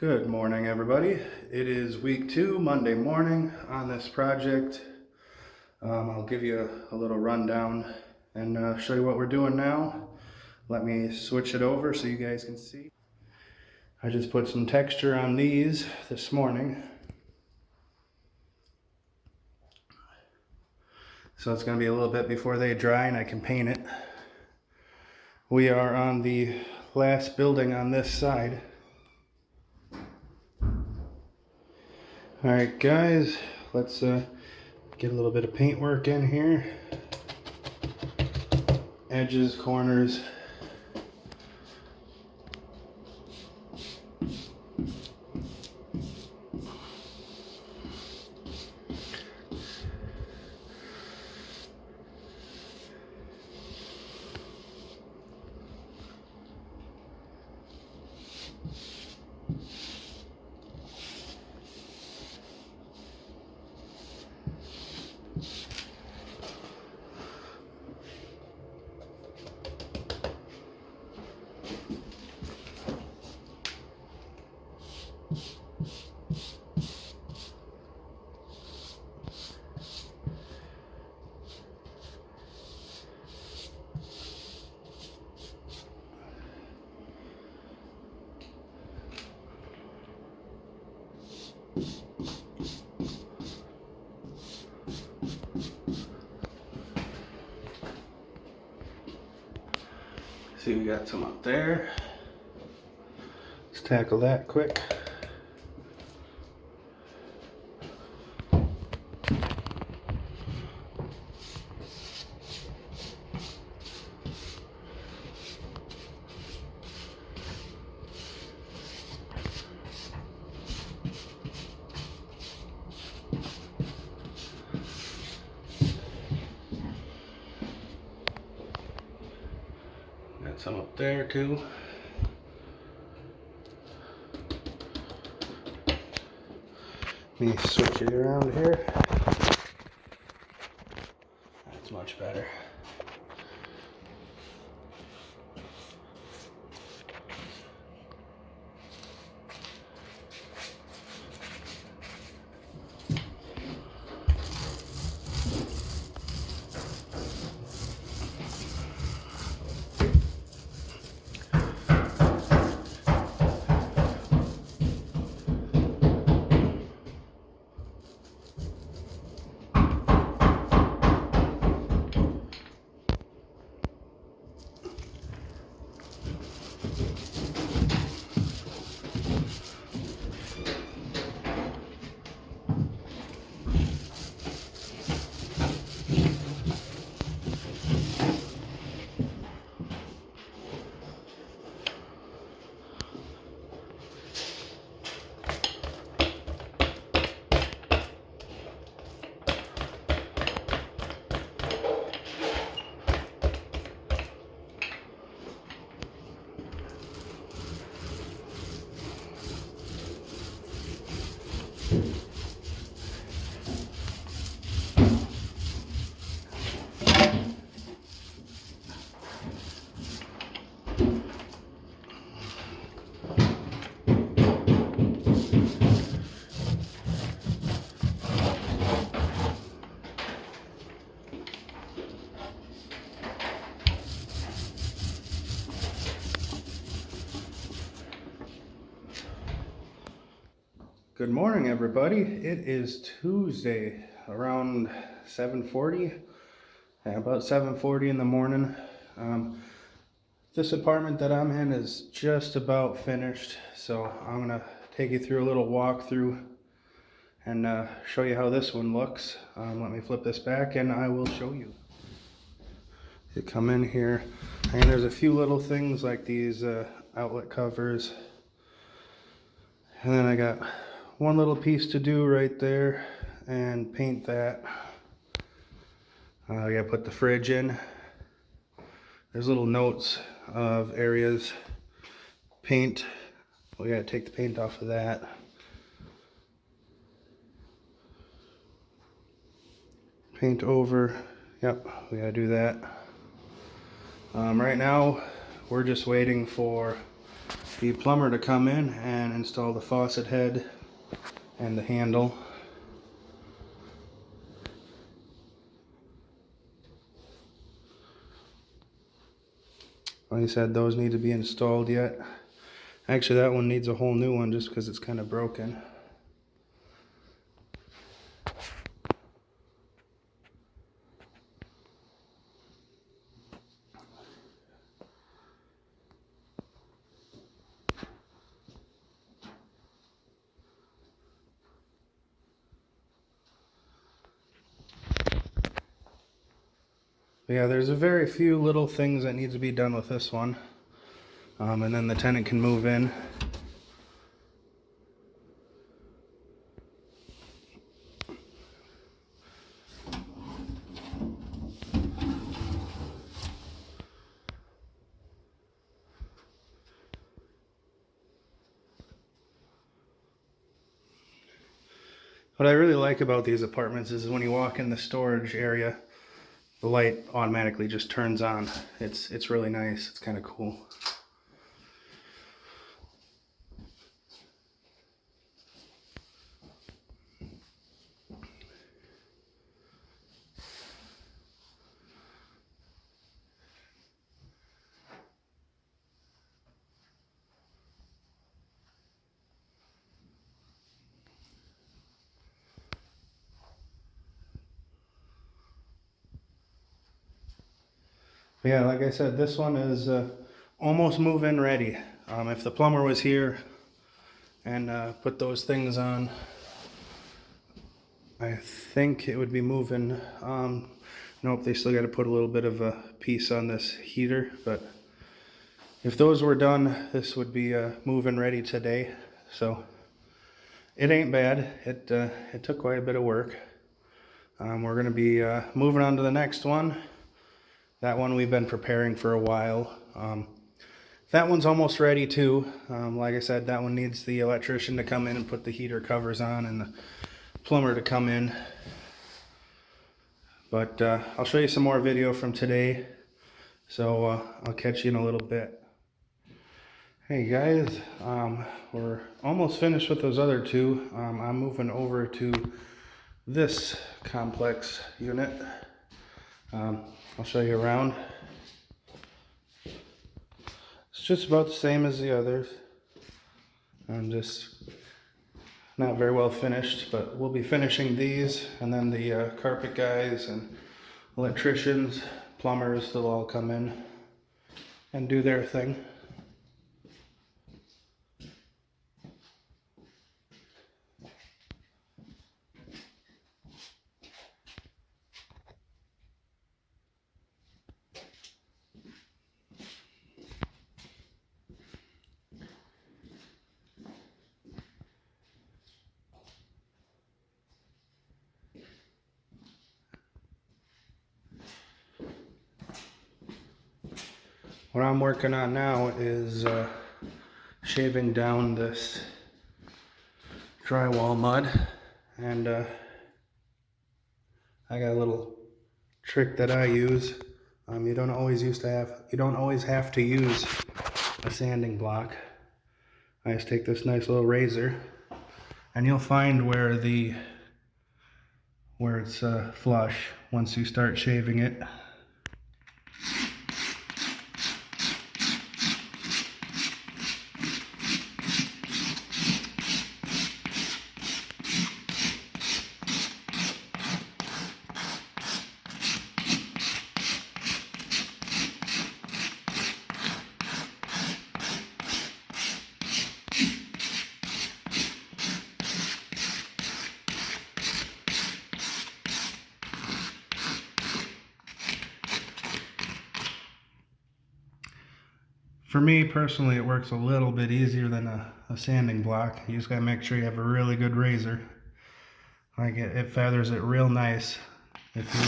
Good morning, everybody. It is week 2, Monday morning on this project. I'll give you a little rundown and show you what we're doing now. Let me switch it over so you guys can see. I just put some texture on these this morning. So it's going to be a little bit before they dry and I can paint it. We are on the last building on this side. Alright guys, let's get a little bit of paint work in here. Edges, corners. See, we got some up there. Let's tackle that quick. Got some up there too. Let me switch it around here. That's much better. Good morning, everybody. It is Tuesday around 7:40, about 7:40 in the morning. This apartment that I'm in is just about finished, so I'm gonna take you through a little walkthrough and show you how this one looks. Let me flip this back and I will show you. You come in here and there's a few little things like these outlet covers, and then I got one little piece to do right there and paint that. I gotta put the fridge in. There's little notes of areas. Paint, we gotta take the paint off of that. Paint over, yep, we gotta do that. Right now we're just waiting for the plumber to come in and install the faucet head and the handle. Like I said, those need to be installed yet. Actually, that one needs a whole new one just because it's kind of broken. But yeah, there's a very few little things that need to be done with this one. And then the tenant can move in. What I really like about these apartments is when you walk in the storage area, the light automatically just turns on. It's really nice. It's kind of cool. But yeah, like I said, this one is almost move-in ready. If the plumber was here and put those things on, I think it would be moving. Nope, they still got to put a little bit of a piece on this heater, but if those were done, this would be move-in ready today. So it ain't bad. It took quite a bit of work. We're going to be moving on to the next one. That one we've been preparing for a while. That one's almost ready too. Like I said, that one needs the electrician to come in and put the heater covers on and the plumber to come in. But I'll show you some more video from today. So I'll catch you in a little bit. Hey guys, we're almost finished with those other two. I'm moving over to this complex unit. I'll show you around. It's just about the same as the others. I'm just not very well finished, but we'll be finishing these, and then the carpet guys and electricians, plumbers, they'll all come in and do their thing. What I'm working on now is shaving down this drywall mud, and I got a little trick that I use. You don't always have to use a sanding block. I just take this nice little razor, and you'll find where it's flush once you start shaving it. For me personally, it works a little bit easier than a sanding block. You just gotta make sure you have a really good razor. Like it feathers it real nice. If you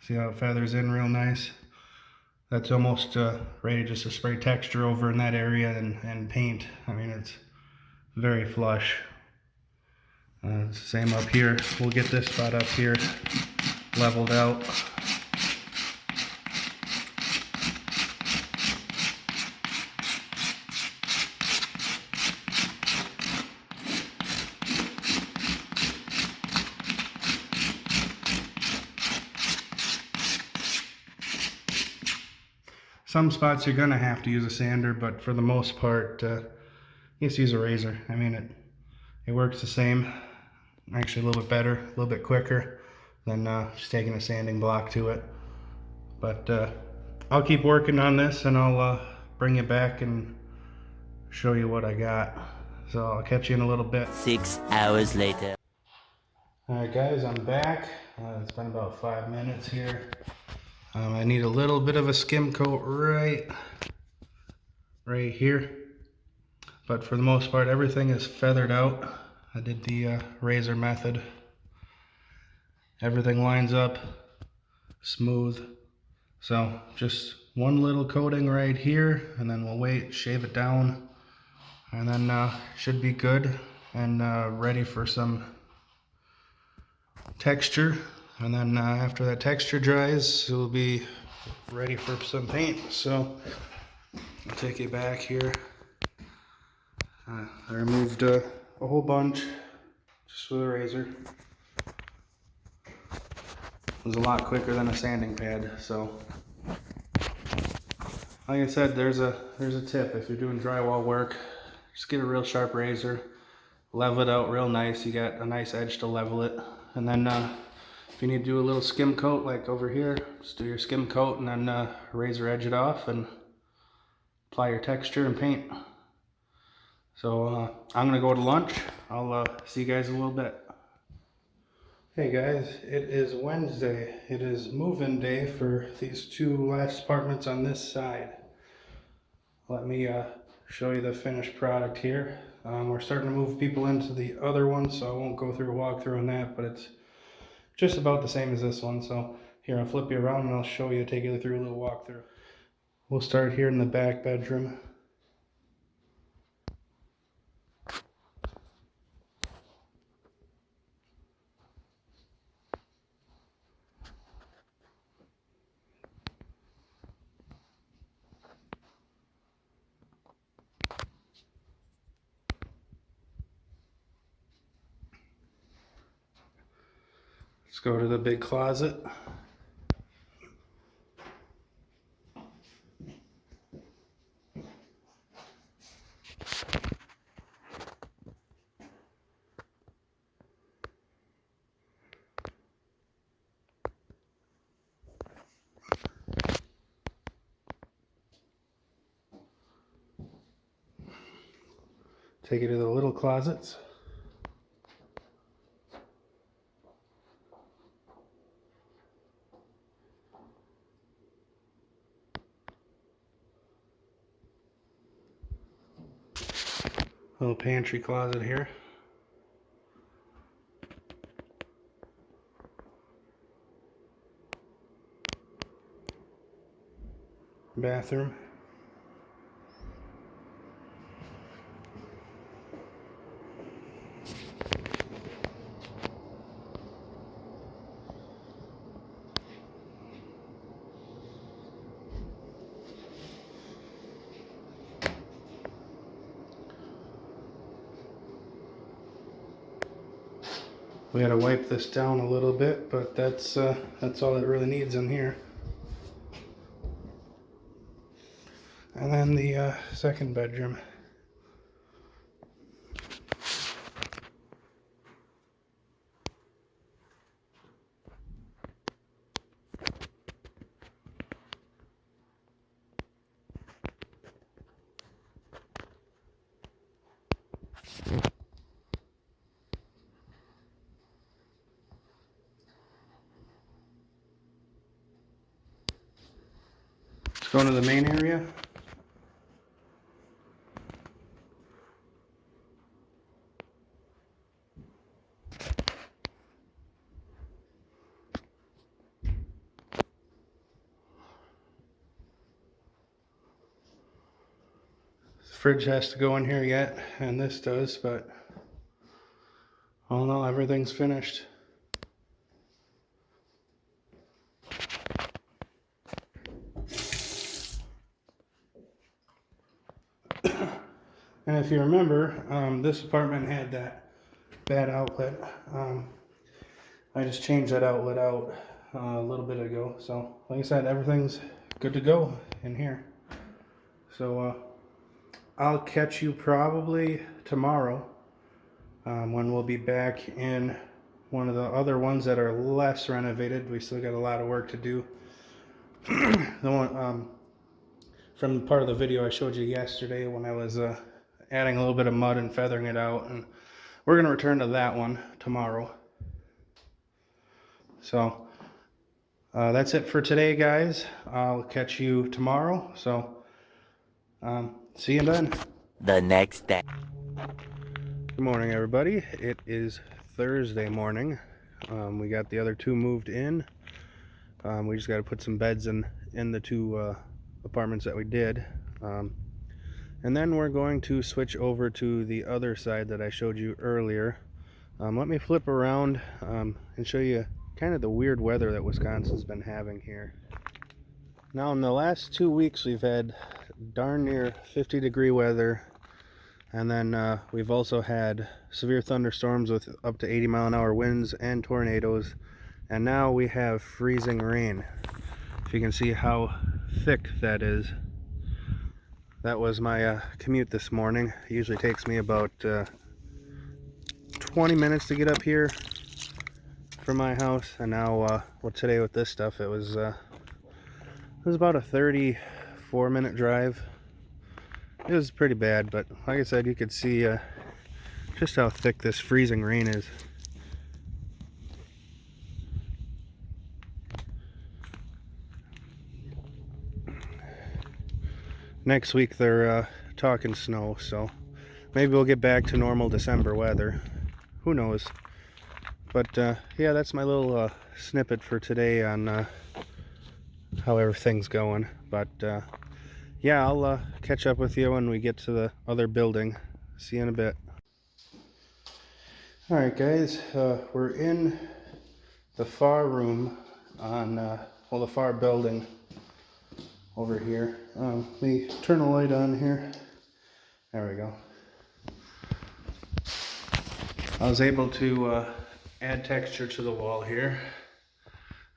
see how it feathers in real nice? That's almost ready just to spray texture over in that area and paint. I mean, very flush. Same up here. We'll get this spot up here leveled out. Some spots you're gonna have to use a sander, but for the most part, you just use a razor. I mean, it works the same, actually a little bit better, a little bit quicker than just taking a sanding block to it. But I'll keep working on this, and I'll bring it back and show you what I got. So I'll catch you in a little bit. 6 hours later. Alright guys, I'm back. It's been about 5 minutes here. I need a little bit of a skim coat right here, but for the most part everything is feathered out. I did the razor method. Everything lines up smooth, so just one little coating right here, and then we'll wait, shave it down, and then should be good and ready for some texture. And then after that texture dries, it will be ready for some paint. So I'll take it back here. I removed a whole bunch just with a razor. It was a lot quicker than a sanding pad. So like I said, there's a tip. If you're doing drywall work, just get a real sharp razor, level it out real nice. You got a nice edge to level it, and then if you need to do a little skim coat like over here, just do your skim coat and then razor edge it off and apply your texture and paint. So I'm gonna go to lunch. I'll see you guys in a little bit. Hey guys, it is Wednesday. It is move-in day for these two last apartments on this side. Let me show you the finished product here. We're starting to move people into the other one, so I won't go through a walkthrough on that, but it's just about the same as this one. So here, I'll flip you around and I'll show you, take you through a little walkthrough. We'll start here in the back bedroom. Let's go to the big closet. Take you to the little closets. Little pantry closet here. Bathroom. We had to wipe this down a little bit, but that's all it really needs in here. And then the second bedroom. Let's go into the main area. fridge has to go in here yet, and this does, but all in all, everything's finished. And if you remember, this apartment had that bad outlet. I just changed that outlet out a little bit ago. So, like I said, everything's good to go in here. So, I'll catch you probably tomorrow when we'll be back in one of the other ones that are less renovated. We still got a lot of work to do. The one from the part of the video I showed you yesterday when I was adding a little bit of mud and feathering it out, and we're going to return to that one tomorrow. So that's it for today, guys. I'll catch you tomorrow. So see you then. The next day. Good morning, everybody. It is Thursday morning. We got the other two moved in. We just got to put some beds in the two apartments that we did. And then we're going to switch over to the other side that I showed you earlier. Let me flip around and show you kind of the weird weather that Wisconsin's been having here. Now in the last 2 weeks we've had darn near 50-degree weather, and then we've also had severe thunderstorms with up to 80-mile-an-hour winds and tornadoes, and now we have freezing rain. If you can see how thick that is. That was my commute this morning. It usually takes me about 20 minutes to get up here from my house, and now well, today with this stuff it was about a 34-minute drive. It was pretty bad, but like I said, you could see just how thick this freezing rain is. Next week they're talking snow, so maybe we'll get back to normal December weather. Who knows? But yeah, that's my little snippet for today on how everything's going. But yeah, I'll catch up with you when we get to the other building. See you in a bit. Alright guys, we're in the far room on, well, the far building over here. Let me turn the light on here. There we go. I was able to add texture to the wall here.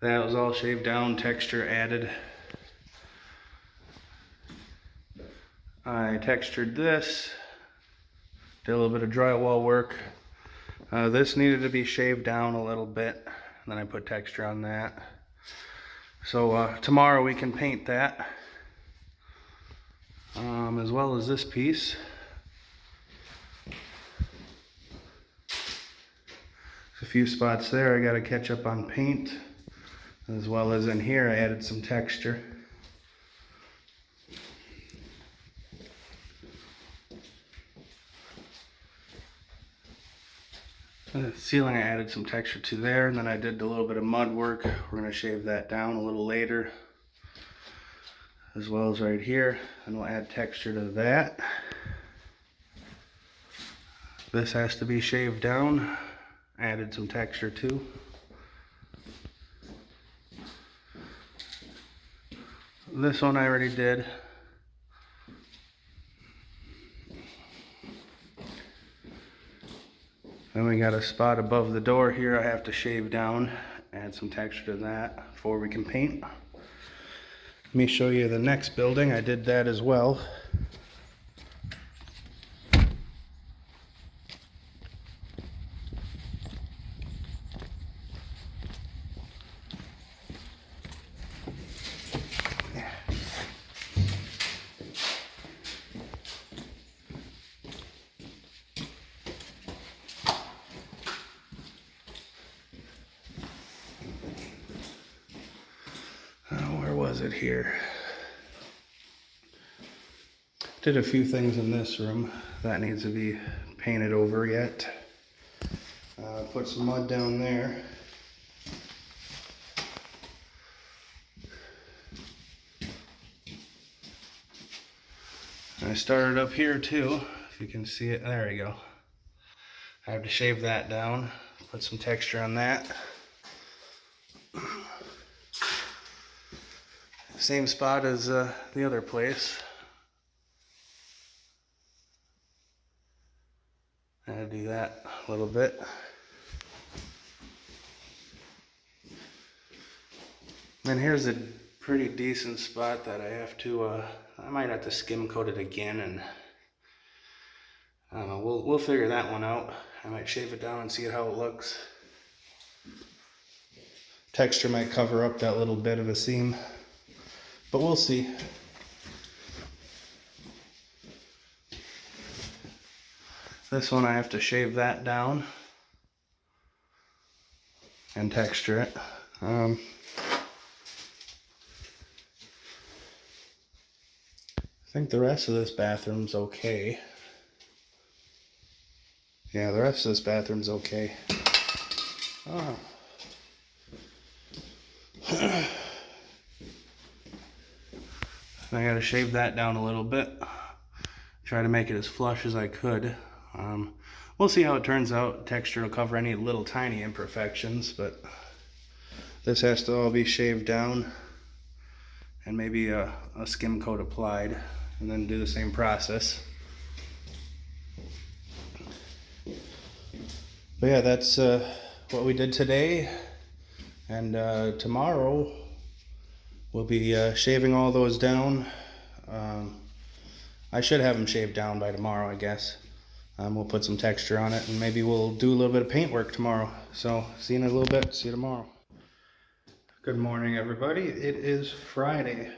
That was all shaved down, texture added. I textured this, did a little bit of drywall work. This needed to be shaved down a little bit, and then I put texture on that. So tomorrow we can paint that, as well as this piece. There's a few spots there I got to catch up on paint, as well as in here I added some texture. The ceiling I added some texture to there, and then I did a little bit of mud work. We're going to shave that down a little later, as well as right here, and we'll add texture to that. This has to be shaved down. Added some texture too. This one I already did. Then we got a spot above the door here I have to shave down, add some texture to that before we can paint. Let me show you the next building. I did that as well. Where was it here? Did a few things in this room that needs to be painted over yet. Put some mud down there. I started up here too, if you can see it. There we go. I have to shave that down, put some texture on that. Same spot as the other place. I'll do that a little bit. And here's a pretty decent spot that I have to, I might have to skim coat it again, and I don't know, we'll figure that one out. I might shave it down and see how it looks. Texture might cover up that little bit of a seam, but we'll see. This one I have to shave that down and texture it. I think the rest of this bathroom's okay. Yeah, the rest of this bathroom's okay. Oh. I gotta shave that down a little bit. Try to make it as flush as I could. We'll see how it turns out. Texture will cover any little tiny imperfections, but this has to all be shaved down and maybe a skim coat applied, and then do the same process. But yeah, that's what we did today, and tomorrow we'll be shaving all those down. I should have them shaved down by tomorrow, I guess. We'll put some texture on it, and maybe we'll do a little bit of paint work tomorrow. So see you in a little bit. See you tomorrow. Good morning, everybody. It is Friday.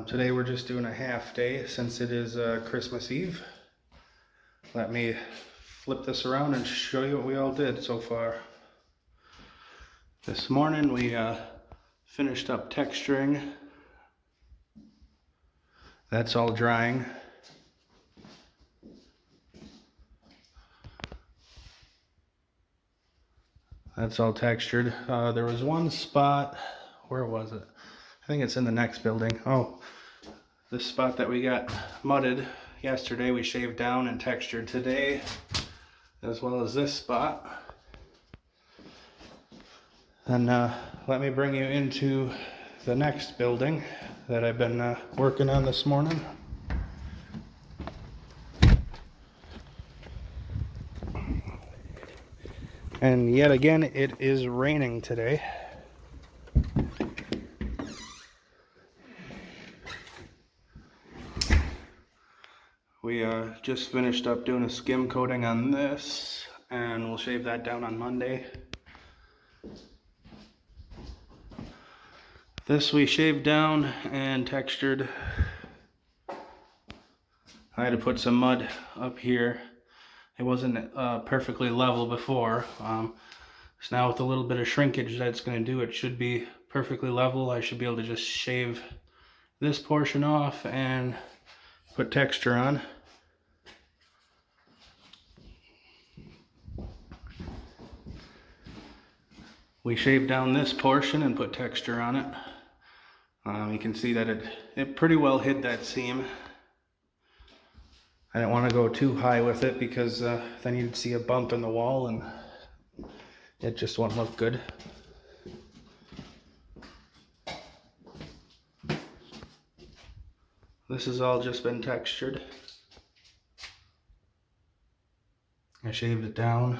Today we're just doing a half day since it is Christmas Eve. Let me flip this around and show you what we all did so far. This morning we finished up texturing. That's all drying. That's all textured. There was one spot, where was it? I think it's in the next building. Oh, this spot that we got mudded yesterday, we shaved down and textured today, as well as this spot. And let me bring you into the next building that I've been working on this morning. And yet again, it is raining today. We just finished up doing a skim coating on this, and we'll shave that down on Monday. This we shaved down and textured. I had to put some mud up here. It wasn't perfectly level before. So now with a little bit of shrinkage that's going to do, it should be perfectly level. I should be able to just shave this portion off and put texture on. We shaved down this portion and put texture on it. You can see that it pretty well hid that seam. I didn't want to go too high with it because then you'd see a bump in the wall and it just won't look good. This has all just been textured. I shaved it down.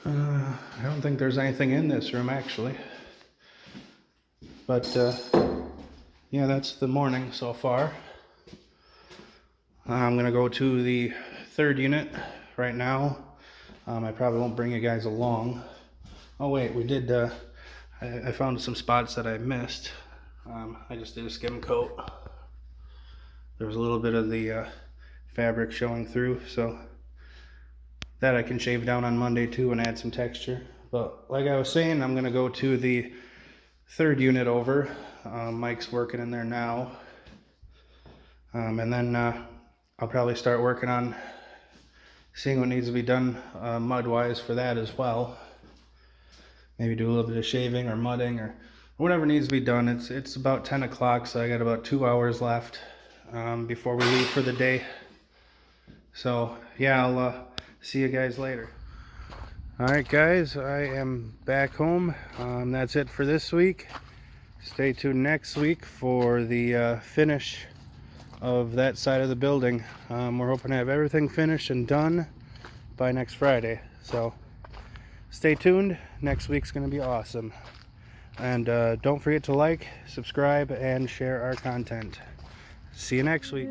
I don't think there's anything in this room actually. But yeah, that's the morning so far. I'm gonna go to the third unit right now. I probably won't bring you guys along. Oh wait, we did, I found some spots that I missed. I just did a skim coat. There was a little bit of the fabric showing through, so that I can shave down on Monday too and add some texture. But like I was saying, I'm gonna go to the third unit over. Mike's working in there now. And then I'll probably start working on seeing what needs to be done mud-wise for that as well. Maybe do a little bit of shaving or mudding or whatever needs to be done. It's about 10 o'clock, so I got about 2 hours left before we leave for the day. So yeah, I'll see you guys later. Alright guys, I am back home. That's it for this week. Stay tuned next week for the finish of that side of the building. We're hoping to have everything finished and done by next Friday. So stay tuned. Next week's going to be awesome. And don't forget to like, subscribe, and share our content. See you next week.